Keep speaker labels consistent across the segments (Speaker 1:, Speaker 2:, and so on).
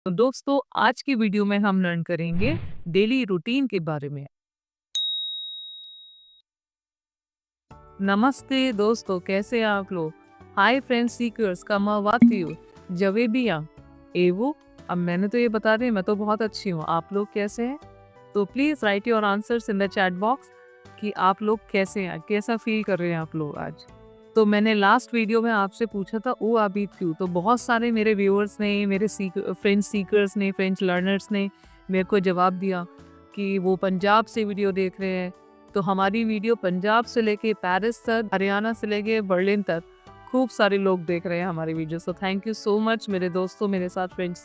Speaker 1: तो दोस्तों आज की वीडियो में हम लर्न करेंगे डेली रूटीन के बारे में। नमस्ते दोस्तों, कैसे हैं आप लोग? हाय फ्रेंड्स सीकर्स, कमावातियो जवेबिया एवो। अब मैंने तो ये बता दें, मैं तो बहुत अच्छी हूँ। आप लोग कैसे हैं? तो please right your answers in the chat box कि आप लोग कैसे हैं, कैसा फील कर रहे हैं आप लोग आज। तो मैंने लास्ट वीडियो में आपसे पूछा था ओ अभी क्यों, तो बहुत सारे मेरे व्यूअर्स ने, मेरे फ्रेंच सीकर्स ने, फ्रेंच लर्नर्स ने मेरे को जवाब दिया कि वो पंजाब से वीडियो देख रहे हैं। तो हमारी वीडियो पंजाब से लेके पेरिस तक, हरियाणा से लेके बर्लिन तक खूब सारे लोग देख रहे हैं हमारी video. So thank you so much मेरे दोस्तों, मेरे साथ फ्रेंच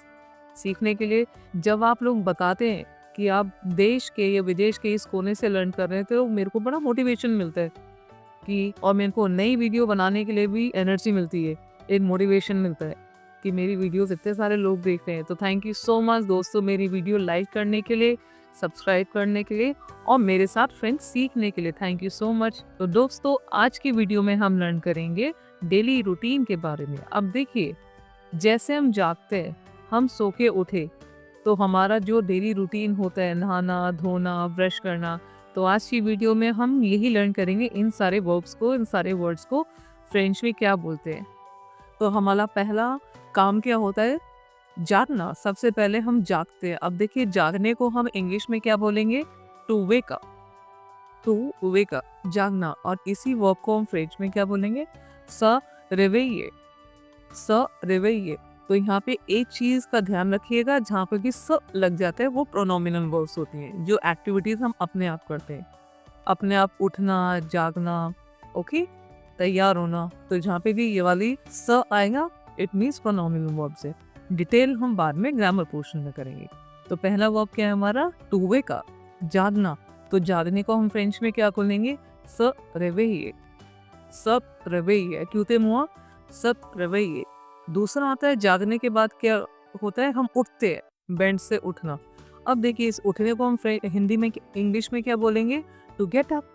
Speaker 1: सीखने के लिए। जब आप लोग बताते हैं कि आप देश के या विदेश के इस कोने से लर्न कर रहे हैं तो मेरे को बड़ा मोटिवेशन मिलता है कि, और मेरे को नई वीडियो बनाने के लिए भी एनर्जी मिलती है, एक मोटिवेशन मिलता है कि मेरी वीडियोस इतने सारे लोग देख रहे हैं। तो थैंक यू सो मच दोस्तों मेरी वीडियो लाइक करने के लिए, सब्सक्राइब करने के लिए और मेरे साथ फ्रेंड्स सीखने के लिए। Thank you so much. तो दोस्तों आज की वीडियो में हम लर्न करेंगे डेली रूटीन के बारे में। अब देखिए, जैसे हम जागते हैं, हम सो के उठे तो हमारा जो डेली रूटीन होता है, नहाना धोना, ब्रश करना, तो आज की वीडियो में हम यही लर्न करेंगे इन सारे वर्ब्स को, इन सारे वर्ड्स को फ्रेंच में क्या बोलते हैं। तो हमारा पहला काम क्या होता है? जागना। सबसे पहले हम जागते हैं। अब देखिए, जागने को हम इंग्लिश में क्या बोलेंगे? To wake up. To wake up, जागना। और इसी वर्ब को हम फ्रेंच में क्या बोलेंगे? स रेवेइये। स रेवेइये। तो यहाँ पे एक चीज का ध्यान रखिएगा, जहाँ पे भी स लग जाता है वो प्रोनोमिनल वर्ब्स होती हैं, जो एक्टिविटीज हम अपने आप करते हैं। अपने आप उठना, जागना, ओके, तैयार होना। तो जहाँ पे भी ये वाली स आएगा इट मीन्स प्रोनोमिनल वर्ब्स है। डिटेल हम बाद में ग्रामर पोर्शन में करेंगे। तो पहला वर्ब क्या है हमारा? टू वेक अप, जागना। तो जागने को हम फ्रेंच में क्या बोलेंगे? स रेवेइये। सब रेवेइये, क्यूते मुआ, सब रेवेइये। दूसरा आता है जागने के बाद क्या होता है? हम उठते हैं, बेड से उठना। अब देखिए, इस उठने को हम हिंदी में, इंग्लिश में क्या बोलेंगे? To get up.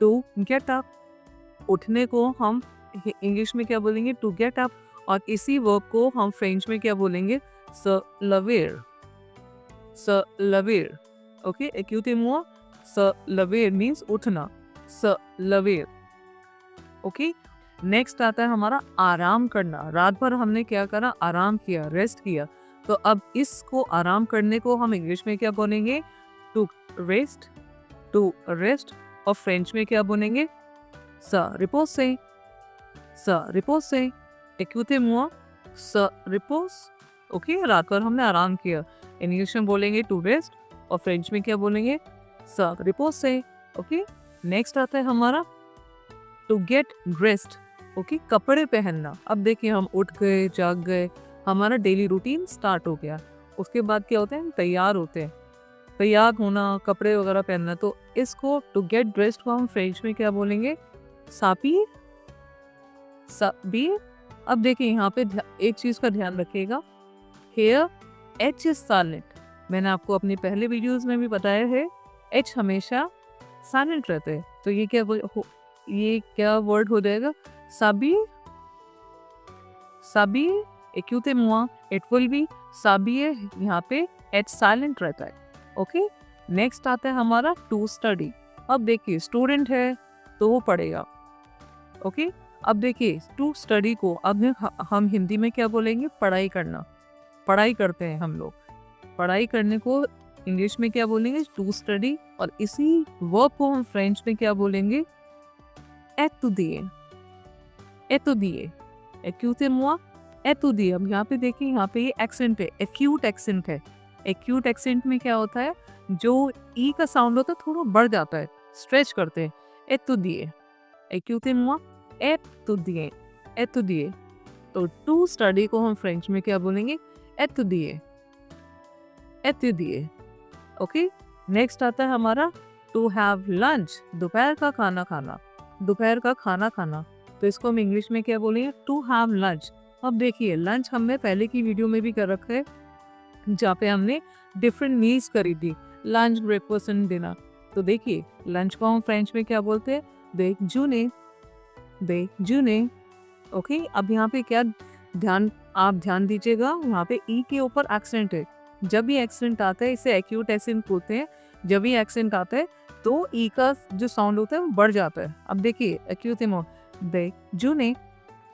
Speaker 1: To get up. उठने को हम इंग्लिश में क्या बोलेंगे? To get up. और इसी वर्ब को हम फ्रेंच में क्या बोलेंगे? स लवेर। स लवेर, ओके, एक्यूते मुआ, स लवेर मीन्स उठना, स लवेर, ओके। नेक्स्ट आता है हमारा आराम करना। रात भर हमने क्या करा? आराम किया, रेस्ट किया। तो अब इसको आराम करने को हम इंग्लिश में क्या बोलेंगे? To rest. To rest. और फ्रेंच में क्या बोलेंगे? स रिपोसे। स रिपोसे, एक्यूते मुआ, स रिपोस, ओके। रात भर हमने आराम किया, इंग्लिश में बोलेंगे टू रेस्ट और फ्रेंच में क्या बोलेंगे? स रिपोसे, ओके। नेक्स्ट आता है हमारा टू गेट ड्रेस्ड, ओके, कपड़े पहनना। अब देखिए, हम उठ गए, जाग गए, हमारा डेली रूटीन स्टार्ट हो गया। उसके बाद क्या होता है? हम तैयार होते हैं, तैयार होना, कपड़े वगैरह पहनना। तो इसको टू गेट ड्रेस्ड को हम फ्रेंच में क्या बोलेंगे? सापी, साबी। अब देखिए, यहाँ पे एक चीज का ध्यान रखिएगा, हेयर एच इज साइलेंट। मैंने आपको अपने पहले वीडियोस में भी बताया है, एच हमेशा साइलेंट रहते हैं। तो ये क्या वर्ड हो जाएगा? साबी, साबी, एक्यूते मुआ, इट विल बी साबिए। यहाँ पे एच साइलेंट रहता है, ओके। नेक्स्ट आता है हमारा टू स्टडी। अब देखिए, स्टूडेंट है तो वो पढ़ेगा, ओके। अब देखिए, टू स्टडी को अब हम हिंदी में क्या बोलेंगे? पढ़ाई करना। पढ़ाई करते हैं हम लोग, पढ़ाई करने को इंग्लिश में क्या बोलेंगे? To study. और इसी वर्ब को हम फ्रेंच में क्या बोलेंगे? एतुदिए। एतुदिए, एक्यूते मुआ, एतुदिए। अब यहाँ पे देखिए, यहाँ पे ये एक्सेंट है, एक्यूट एक्सेंट है। एक्यूट एक्सेंट में क्या होता है? जो ई का साउंड होता है थोड़ा बढ़ जाता है, स्ट्रेच करते हैं। एतुदिए, एक्यूते मुआ, एतुदिए, एतुदिए। तो टू स्टडी को हम फ्रेंच में क्या बोलेंगे? एतुदिए, एतुदिए, ओके। नेक्स्ट आता है हमारा टू हैव लंच, दोपहर का खाना खाना। दोपहर का खाना खाना, तो इसको हम इंग्लिश में क्या बोलेंगे? To have lunch. अब देखिए, लंच हमने पहले की वीडियो में भी कर रखा है, जहाँ पे हमने डिफरेंट मील्स करी थी, लंच, ब्रेकफास्ट एंड डिनर। तो देखिए, लंच को हम फ्रेंच में क्या बोलते हैं? दे जूने, दे जूने, ओके। अब यहाँ पे क्या आप ध्यान दीजिएगा, वहाँ पे ई के ऊपर एक्सेंट है। जब भी एक्सेंट आता है इसे एक्यूट एक्सेंट बोलते हैं। जब भी एक्सेंट आता है तो ई का जो साउंड होता है वो बढ़ जाता है। अब देखिए एक्यूट एमो देजुने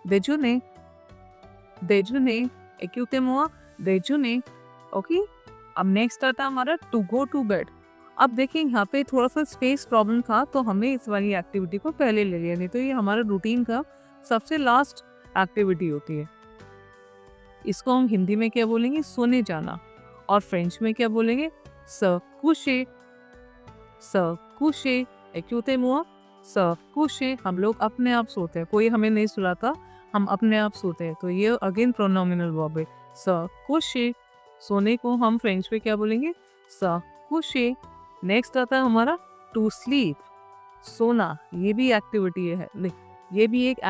Speaker 1: देजुने देजुने एक्यूट एमो देजुने। ओके, अब नेक्स्ट आता है हमारा टू गो टू बेड। अब देखिए यहाँ पे थोड़ा सा स्पेस प्रॉब्लम था तो हमने इस वाली एक्टिविटी को पहले ले लिया, नहीं तो ये हमारा रूटीन का सबसे लास्ट एक्टिविटी होती है। इसको हम हिंदी में क्या बोलेंगे? सोने जाना। और फ्रेंच में क्या बोलेंगे? स कुशे। स कुशे एक्यूते मुआ स कुशे। हम लोग अपने आप सोते हैं, कोई हमें नहीं सुलाता, हम अपने आप सोते हैं। तो ये अगेन प्रोनोमिनल वर्ब है, स कुशे। सोने को हम फ्रेंच में क्या बोलेंगे? स कुशे। नेक्स्ट आता है हमारा टू स्लीप, सोना। ये भी एक्टिविटी है, नहीं ये भी एक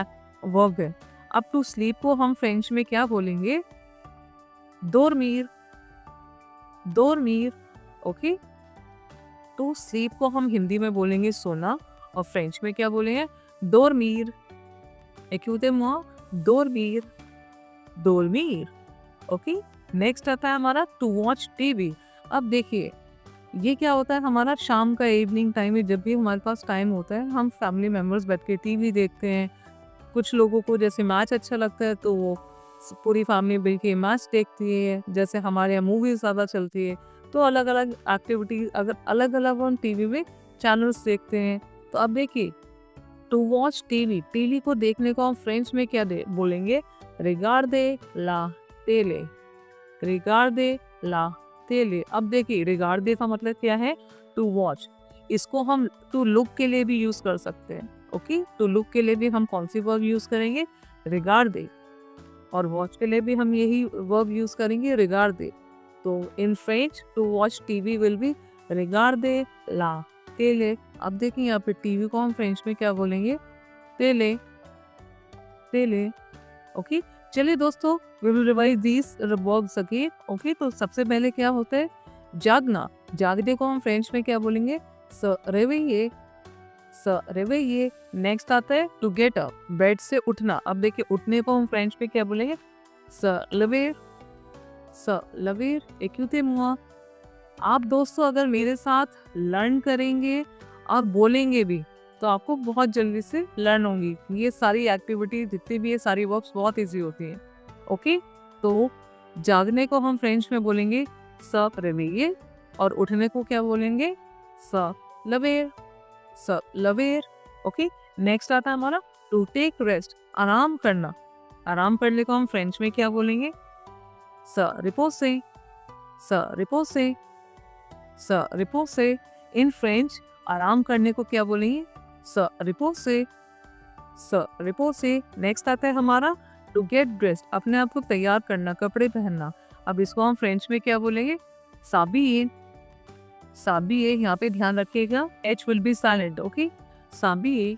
Speaker 1: वर्ब है। अब टू स्लीप को हम फ्रेंच में क्या बोलेंगे? dormir dormir। Okay, to sleep को हम हिंदी में बोलेंगे सोना और फ्रेंच में क्या बोलेंगे? dormir। एक्यूटेमो dormir dormir। Okay, next आता है हमारा टू वॉच टीवी। अब देखिए ये क्या होता है, हमारा शाम का इवनिंग टाइम है, जब भी हमारे पास टाइम होता है हम फैमिली मेम्बर्स बैठ के टीवी देखते हैं। कुछ लोगों को जैसे मैच अच्छा लगता है तो वो पूरी फैमिली मिल के मैच देखती है, जैसे हमारे यहाँ मूवीज ज़्यादा चलती है तो अलग अलग एक्टिविटीज, अगर अलग अलग हम टीवी में चैनल्स देखते हैं। तो अब देखिए टू वॉच टीवी, टीवी को देखने को हम फ्रेंच में क्या बोलेंगे? रिगार्डे ला टेले। रिगार्डे ला टेले। अब देखिए रिगार्डे का मतलब क्या है? To watch. इसको हम टू लुक के लिए भी यूज कर सकते हैं। ओके, टू लुक के लिए भी हम कौन सी वर्ब यूज करेंगे? रिगार्डे। और वॉच के लिए भी हम यही वर्ब यूज करेंगे, रिगार्डे। तो in French to watch TV will be रिगार्डे ला टेले। अब देखिए यहाँ पे टीवी को हम फ्रेंच में क्या बोलेंगे? टेले टेले। ओके, चलिए दोस्तों, we will revise these verbs again. Okay, तो सबसे पहले क्या होता है? जागना। जागने को हम फ्रेंच में क्या बोलेंगे? स रेवेइये स रेवेइये। नेक्स्ट आता है टू गेट अप, बेड से उठना। अब देखिए उठने को हम फ्रेंच में क्या बोलेंगे? स लवेर स लवेर एक्यूते मुआ। आप दोस्तों अगर मेरे साथ लर्न करेंगे और बोलेंगे भी तो आपको बहुत जल्दी से लर्न होंगी। ये सारी एक्टिविटी जितनी भी है सारी वर्ब्स बहुत इजी होती हैं। ओके, तो जागने को हम फ्रेंच में बोलेंगे स रेवेइये और उठने को क्या बोलेंगे? स लवेर स लवेर। ओके, नेक्स्ट आता है हमारा टू टेक रेस्ट, आराम करना। आराम करने को हम फ्रेंच में क्या बोलेंगे? स रिपोसे स रिपोसे स रिपोसे। इन फ्रेंच आराम करने को क्या बोलेंगे? स रिपोसे स रिपोसे। नेक्स्ट आता है हमारा टू गेट ड्रेस्ड, अपने आप को तैयार करना, कपड़े पहनना। अब इसको हम फ्रेंच में क्या बोलेंगे? साबिये साबिये। यहाँ पे ध्यान रखिएगा H will be silent. Okay, साबिये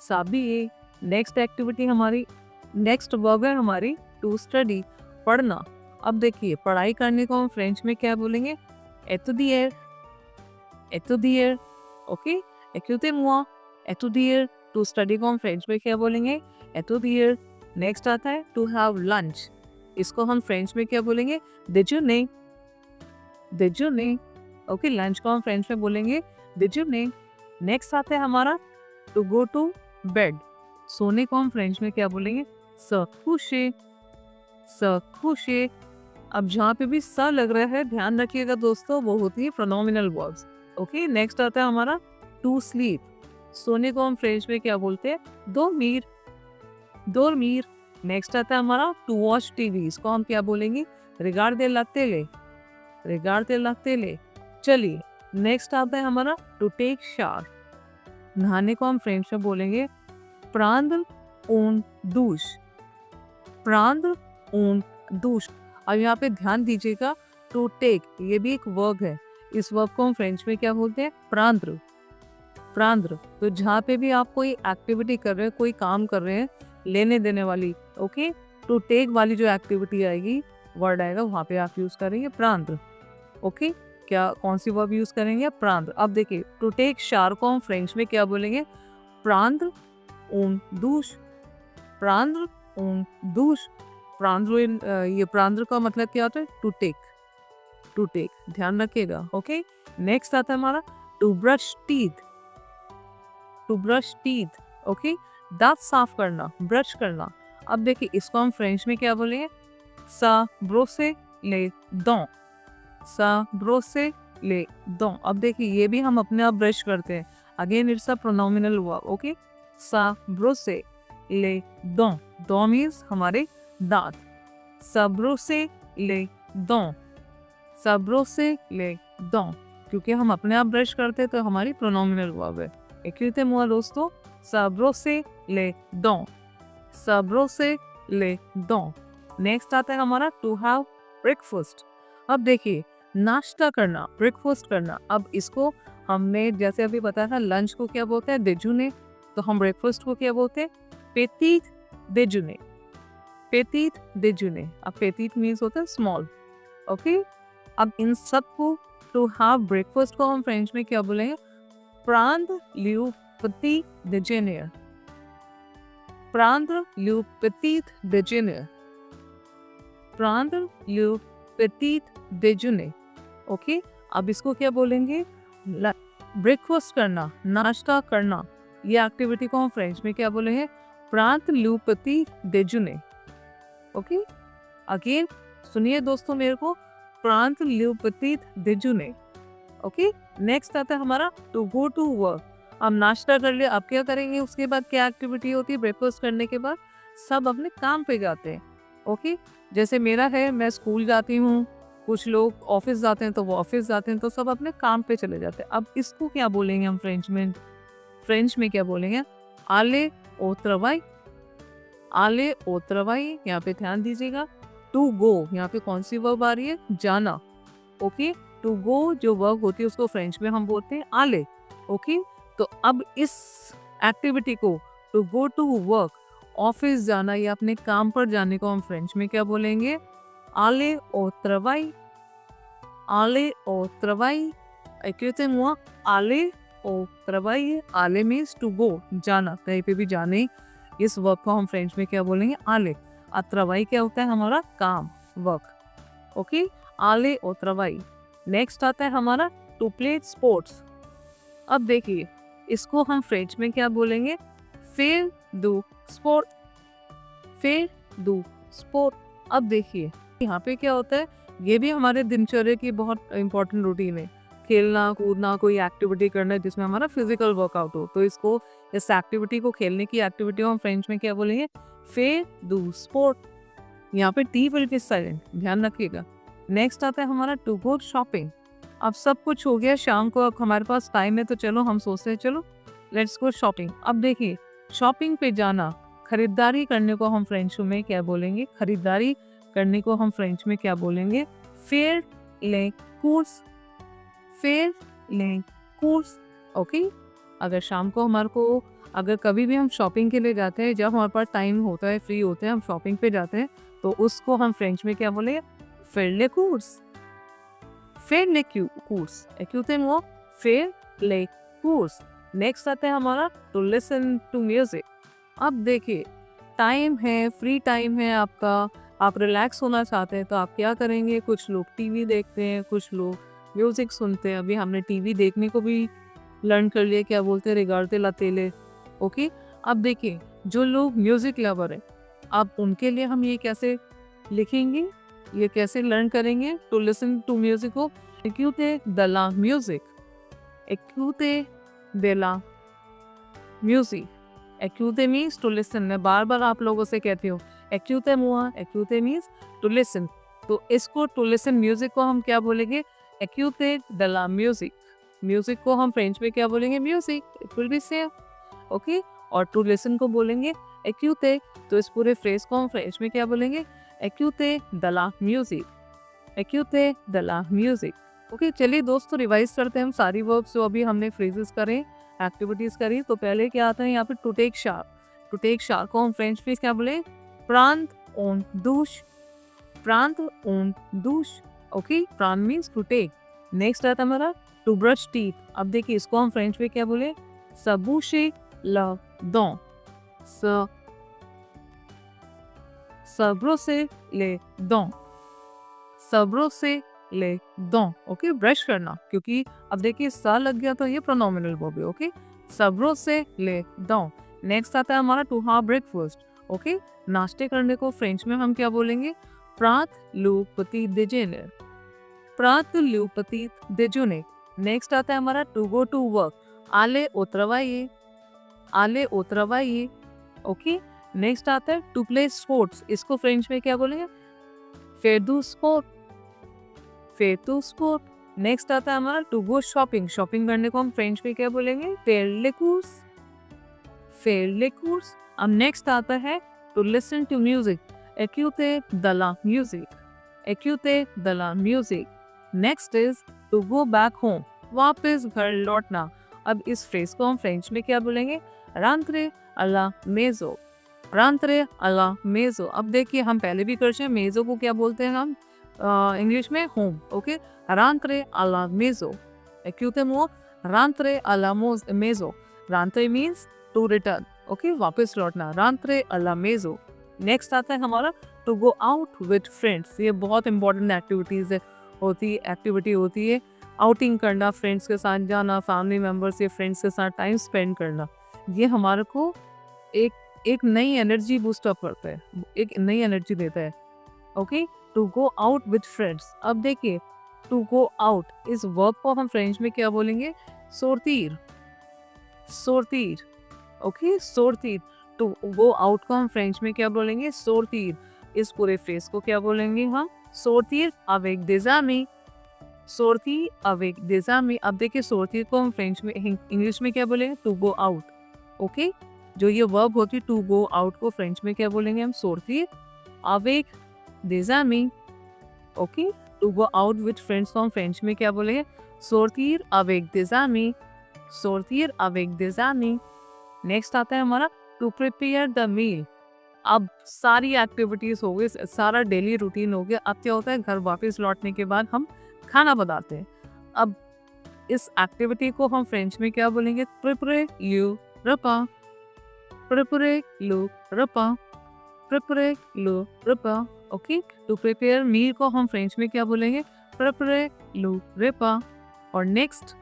Speaker 1: साबिये। नेक्स्ट एक्टिविटी हमारी, नेक्स्ट वर्ब है हमारी टू स्टडी, पढ़ना। अब देखिए पढ़ाई करने को हम फ्रेंच में क्या बोलेंगे? एतुदिएर एतुदिएर। ओके, एक्यूते मुआ एतुदिएर। टू स्टडी को हम फ्रेंच में क्या बोलेंगे? एतुदिएर। नेक्स्ट आता है टू हैव लंच, इसको हम फ्रेंच में क्या बोलेंगे? déjeuner déjeuner। ओके, लंच को हम फ्रेंच में बोलेंगे déjeuner। नेक्स्ट आता है हमारा टू गो टू बेड, सोने को हम फ्रेंच में क्या बोलेंगे? स coucher स coucher। अब जहाँ पे भी स लग रहा है ध्यान रखिएगा दोस्तों, वो होती है प्रोनोमिनल वर्ब्स। ओके, नेक्स्ट आता है हमारा टू स्लीप, सोने को हम फ्रेंच में क्या बोलते हैं? dormir dormir। नेक्स्ट आता है हमारा टू वॉच टीवी, इसको हम क्या बोलेंगे? रिगार्डे ला टेले रिगार्डे ला टेले। चलिए नेक्स्ट आता है हमारा टू टेक शावर, नहाने को हम फ्रेंच में बोलेंगे prendre un douche prendre un douche। अब यहाँ पे ध्यान दीजिएगा टू टेक ये भी एक वर्ब है, इस वर्ब को हम फ्रेंच में क्या बोलते हैं? prendre prendre। तो जहाँ पे भी आप कोई एक्टिविटी कर रहे हैं, कोई काम कर रहे हैं लेने देने वाली, ओके, टू टेक वाली जो एक्टिविटी आएगी, वर्ड आएगा, वहाँ पे आप यूज करेंगे prendre। ओके, क्या कौन सी वर्ब यूज करेंगे? prendre। अब देखिए टू टेक शावर को हम फ्रेंच में क्या बोलेंगे? prendre un douche prendre ओन दूश। प्रांद्र ये प्रांद्र का मतलब क्या होता है? टू टेक, टू टेक, ध्यान रखिएगा। ओके, नेक्स्ट आता है हमारा to brush teeth, to brush teeth. Okay, दांत साफ करना, ब्रश करना। अब देखिए इसको हम फ्रेंच में क्या बोलेंगे? सा ब्रोसे ले दो, सा ब्रोसे ले दो। अब देखिए ये भी हम अपने आप ब्रश करते हैं। अगेन इट्स अ प्रोनोमिनल हुआ। ओके, सा ब्रोसे ले दो, दो मीन्स हमारे दांत। सबरों से ले दो, सबरों से ले दो, क्योंकि हम अपने आप ब्रश करते तो हमारी प्रोनोमिनल हुआ है। एक हुआ दोस्तों, सबरों से ले दो, सबरों से ले दो। नेक्स्ट आता है हमारा टू हैव ब्रेकफास्ट। अब देखिए नाश्ता करना, ब्रेकफास्ट करना। अब इसको हमने जैसे अभी बताया था, लंच को क्या बोलते हैं? देजुने। तो हम ब्रेकफास्ट को क्या बोलते हैं? पेटीट देजुने, पेटीट देजुने। अब पेटीट मीन्स होता है स्मॉल। ओके, अब इन सबको टू हैव ब्रेकफास्ट को हम फ्रेंच में क्या बोलेंगे? प्रांद लियो पति देजेनियर, प्रांद लियो पतित देजेनियर, प्रांद लियो पतित देजुने। ओके, अब इसको क्या बोलेंगे? ब्रेकफास्ट करना, नाश्ता करना। ये एक्टिविटी को हम फ्रेंच में क्या बोलेंगे? प्रांत लियो पति देजुने। ओके, अगेन सुनिए दोस्तों मेरे को, प्रांत लियो पति देजुने। ओके, नेक्स्ट आता है हमारा टू गो टू वर्क। अब नाश्ता कर लिया, अब क्या करेंगे? उसके बाद क्या एक्टिविटी होती है? ब्रेकफास्ट करने के बाद सब अपने काम पे जाते हैं। ओके, जैसे मेरा है, मैं स्कूल जाती हूँ, कुछ लोग ऑफिस जाते हैं तो वो ऑफिस जाते हैं, तो सब अपने काम पे चले जाते हैं। अब इसको क्या बोलेंगे हम फ्रेंच में? फ्रेंच में क्या बोलेंगे? आले ओ ट्रवाई, आले ओ ट्रवाई। यहाँ पे ध्यान दीजिएगा, टू गो यहाँ पे कौन सी वर्ब आ रही है? जाना। ओके, टू गो जो वर्ब होती है उसको फ्रेंच में हम बोलते हैं आले। ओके, तो अब इस एक्टिविटी को to go to work, office जाना या अपने काम पर जाने को हम फ्रेंच में क्या बोलेंगे? आले ओ ट्रवाई, आले ओ ट्रवाई। कहते हुआ आले ओ ट्रवाई। आले मीन्स टू गो, जाना, कहीं पे भी जाने। इस वर्क को हम फ्रेंच में क्या बोलेंगे? आले। अत्रवाई क्या होता है? हमारा काम, वर्क। ओके, आले ओ ट्रवाई। नेक्स्ट आता है हमारा टू प्ले स्पोर्ट्स। अब देखिए इसको हम फ्रेंच में क्या बोलेंगे? फेर दू स्पोर्ट, फेर दू स्पोर्ट। अब देखिए यहाँ पे क्या होता है? ये भी हमारे दिनचर्या की बहुत इंपॉर्टेंट रूटीन है। खेलना कूदना, कोई एक्टिविटी करना जिसमें हमारा फिजिकल वर्कआउट हो। तो इसको, इस एक्टिविटी को, खेलने की एक्टिविटी को हम फ्रेंच में क्या बोलेंगे? फेर दू स्पोर्ट। यहाँ पे टी विल बी साइलेंट, ध्यान रखिएगा। नेक्स्ट आता है हमारा टू गो शॉपिंग। अब सब कुछ हो गया, शाम को अब हमारे पास टाइम है, तो चलो हम सोचते हैं चलो लेट्स गो शॉपिंग। अब देखिए शॉपिंग पे जाना, खरीदारी करने को हम फ्रेंच में क्या बोलेंगे? खरीदारी करने को हम फ्रेंच में क्या बोलेंगे? फेर ले कोर्स, फेर ले कोर्स। ओके, अगर शाम को हमारे को, अगर कभी भी हम शॉपिंग के लिए जाते हैं, जब हमारे पास टाइम होता है, फ्री होते हैं, हम शॉपिंग पे जाते हैं, तो उसको हम फ्रेंच में क्या बोलेंगे? फेर ले कोर्स, फेर ले कोर्स। एक्यूते वो फेर ले कोर्स। नेक्स्ट आता है हमारा टू लिसन टू म्यूजिक। अब देखिए टाइम है, फ्री टाइम है आपका, आप रिलैक्स होना चाहते हैं, तो आप क्या करेंगे? कुछ लोग टीवी देखते हैं, कुछ लोग म्यूजिक सुनते हैं। अभी हमने टीवी देखने को भी लर्न कर लिया, क्या बोलते हैं? रिगार्डे ला तेले। ओके, अब देखिए जो लोग म्यूजिक लवर है, अब उनके लिए हम ये कैसे लिखेंगे, ये कैसे लर्न करेंगे टू लिसन टू म्यूजिक को? एक्यूते दला म्यूजिक, एक्यूते देला म्यूजिक। एक्यूते मीन्स टू लिसन। मैं बार बार आप लोगों से कहती हूँ एक्यूते मुआ, एक्यूते मीन्स टू लिसन। तो इसको टू लिसन म्यूजिक को हम क्या बोलेंगे? एक्यूते दला म्यूजिक। म्यूजिक को हम फ्रेंच में क्या बोलेंगे? Music. It will be same. Okay, और टू लिसन को बोलेंगे एक्यूते। तो इस पूरे फ्रेज को हम फ्रेंच में क्या बोलेंगे? एक्यूते दला म्यूजिक, एक्यूते दला म्यूजिक। ओके, चलिए दोस्तों रिवाइज करते हैं हम सारी वर्ब्स जो अभी हमने फ्रेजेस करें, एक्टिविटीज करी। तो पहले क्या आता है यहाँ पे? टू टेक शार। टू टेक शार को हम फ्रेंच में क्या बोले? प्रांत ओन दूश, प्रांत ओन दूश। ओके, प्रांत मीन्स टू टेक। नेक्स्ट आता है हमारा टू ब्रश टीथ। अब देखिए इसको हम फ्रेंच में क्या बोले? सबूशे ल दो, स सब्रों से ले दो, सब्रों से ले दो। ओके, ब्रश करना, क्योंकि अब देखिए सा लग गया तो ये प्रोनोमिनल वर्ब है। ओके, सब्रों से ले दो। नेक्स्ट आता है हमारा टू हैव ब्रेकफास्ट। ओके, नाश्ते करने को फ्रेंच में हम क्या बोलेंगे? प्रात लू पति देजेने, प्रात लू पति देजुने। नेक्स्ट आता है हमारा टू गो टू वर्क, आले उतरवाइए, आले उतरवाइए। ओके, नेक्स्ट आता है टू प्ले स्पोर्ट्स, इसको फ्रेंच में क्या बोलेंगे? फेदू स्पोर्ट, फेतू स्पोर्ट। नेक्स्ट आता है हमारा टू गो शॉपिंग, शॉपिंग करने को हम फ्रेंच में क्या बोलेंगे? फेरलेकूस, फेरलेकूस। अब नेक्स्ट आता है टू लिसन टू म्यूजिक, एक्यूते दला म्यूजिक, एक्यूते दला music. Next is to go back home, वापस घर लौटना। अब इस फ्रेज को हम फ्रेंच में क्या बोलेंगे? रांत्रे अला मेजो, रांत्रे अला मेजो। अब देखिए हम पहले भी कर चुके हैं, मेजो को क्या बोलते हैं हम इंग्लिश में? होम। ओके, रांत्रे अला मेजो, एक्यूते मो रांत्रे अला मेजो। रांत्रे मीन्स टू रिटर्न, ओके, वापस लौटना, रांत्रे अला मेजो। नेक्स्ट आता है हमारा to go out with friends. ये बहुत इंपॉर्टेंट एक्टिविटीज एक्टिविटी होती है, आउटिंग करना, फ्रेंड्स के साथ जाना, फैमिली मेम्बर्स या फ्रेंड्स के साथ टाइम स्पेंड करना। ये हमारे को एक नई एनर्जी बूस्ट अप करता है, एक नई एनर्जी देता है। Okay, to go out with friends. अब देखिए टू गो आउट, इस वर्ब को हम फ्रेंच में क्या बोलेंगे? सोरतीर, सोरतीर। ओके, सोरतीर। टू गो आउट को हम फ्रेंच में क्या बोलेंगे? सोरतीर। इस पूरे फ्रेज को क्या बोलेंगे हम? सोरतीर अवेक देजामी, सोरतीर अवेक देजामी। अब देखिए सोरतीर को हम फ्रेंच में इंग्लिश में क्या बोलेंगे? To go out. ओके, जो ये वर्ब होती है टू गो आउट को फ्रेंच में क्या बोलेंगे हम? सोरतीर अवेक देजामी। Okay, to go out with friends को हम फ्रेंच में क्या बोलेंगे? सोरतीर अवेक देजामी, सोरतीर अवेक देजामी। नेक्स्ट आता है हमारा टू प्रिपेयर द मील। अब सारी एक्टिविटीज हो गई, सारा डेली रूटीन हो गया। अब क्या होता है? घर वापस लौटने के बाद हम खाना बनाते हैं। अब इस एक्टिविटी को हम फ्रेंच में क्या बोलेंगे? प्रिपरे यू रपा, प्रिपरे लू रपा, प्रिपरे लू रपा। ओके, टू प्रिपेयर मील को हम फ्रेंच में क्या बोलेंगे? प्रिपरे लू रेपा। और next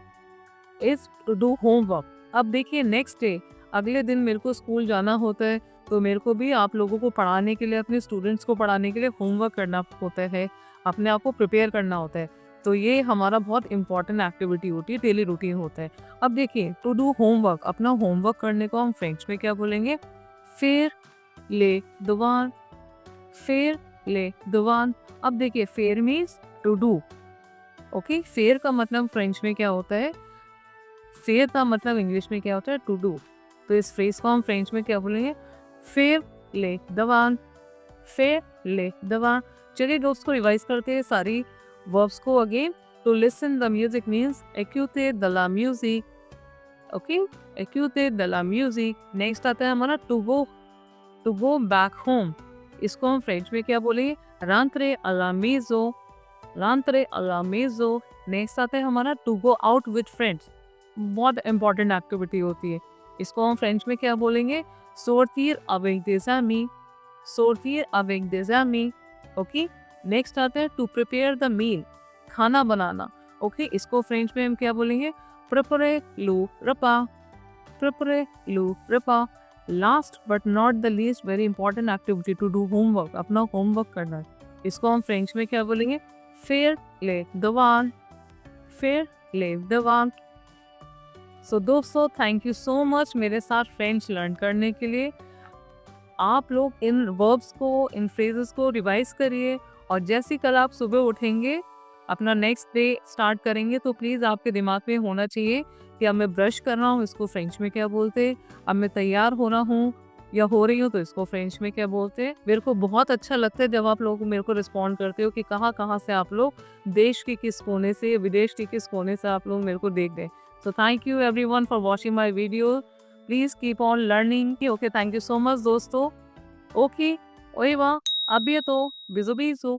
Speaker 1: is to do homework. अब देखिए नेक्स्ट डे, अगले दिन मेरे को स्कूल जाना होता है, तो मेरे को भी आप लोगों को पढ़ाने के लिए, अपने स्टूडेंट्स को पढ़ाने के लिए होमवर्क करना होता है, अपने आप को प्रिपेयर करना होता है। तो ये हमारा बहुत इंपॉर्टेंट एक्टिविटी होती है, डेली रूटीन होता है। अब देखिए टू डू होमवर्क, अपना होमवर्क करने को हम फ्रेंच में क्या बोलेंगे? फेर ले दुवान, फेर ले दुवान। अब देखिए फेर मीन्स टू डू। ओके, फेर का मतलब फ्रेंच में क्या होता है? फेर का मतलब इंग्लिश में क्या होता है? To do. तो इस फ्रेज को हम फ्रेंच में क्या बोलेंगे? फेर ले दवान, फेर ले दवान। चलिए दोस्तों रिवाइज करते हैं सारी वर्ब्स को again. To listen the music means एक्यूते द ला म्यूजिक, ओके, एक्यूते द ला म्यूजिक। नेक्स्ट आता है हमारा टू गो बैक होम। इसको हम फ्रेंच में क्या बोलेंगे? रांत्रे अला मेजो, रांत्रे अला मेजो। नेक्स्ट आता है हमारा to go out with friends. बहुत इंपॉर्टेंट एक्टिविटी होती है। इसको हम फ्रेंच में क्या बोलेंगे? सोरतीर अवेक देजामी, सोरतीर अवेक देजामी। ओके, नेक्स्ट आता है टू प्रिपेयर द मील, खाना बनाना। ओके, इसको फ्रेंच में हम क्या बोलेंगे? प्रिपरे लू रपा, प्रिपरे लू रपा। Last but not the least very important activity to do homework, अपना होमवर्क करना। इसको हम फ्रेंच में क्या बोलेंगे? फेर ले दवान, फेर ले दवान। सो दोस्तों थैंक यू सो मच मेरे साथ फ्रेंच लर्न करने के लिए। आप लोग इन वर्ब्स को, इन फ्रेजेस को रिवाइज करिए, और जैसे कल आप सुबह उठेंगे, अपना नेक्स्ट डे स्टार्ट करेंगे, तो प्लीज़ आपके दिमाग में होना चाहिए कि अब मैं ब्रश कर रहा हूँ, इसको फ्रेंच में क्या बोलते हैं, अब मैं तैयार हो रहा हूँ या हो रही हूँ तो इसको फ्रेंच में क्या बोलते हैं। मेरे को बहुत अच्छा लगता है जब आप लोग मेरे को रिस्पॉन्ड करते हो कि कहाँ से आप लोग देश के किस कोने से, विदेश के किस कोने से आप लोग मेरे को देख रहे हैं। So thank you everyone for watching my video. Please keep on learning. Okay, thank you so much दोस्तों। ओके, ओए वाह, अभी तो बिजो बिजो।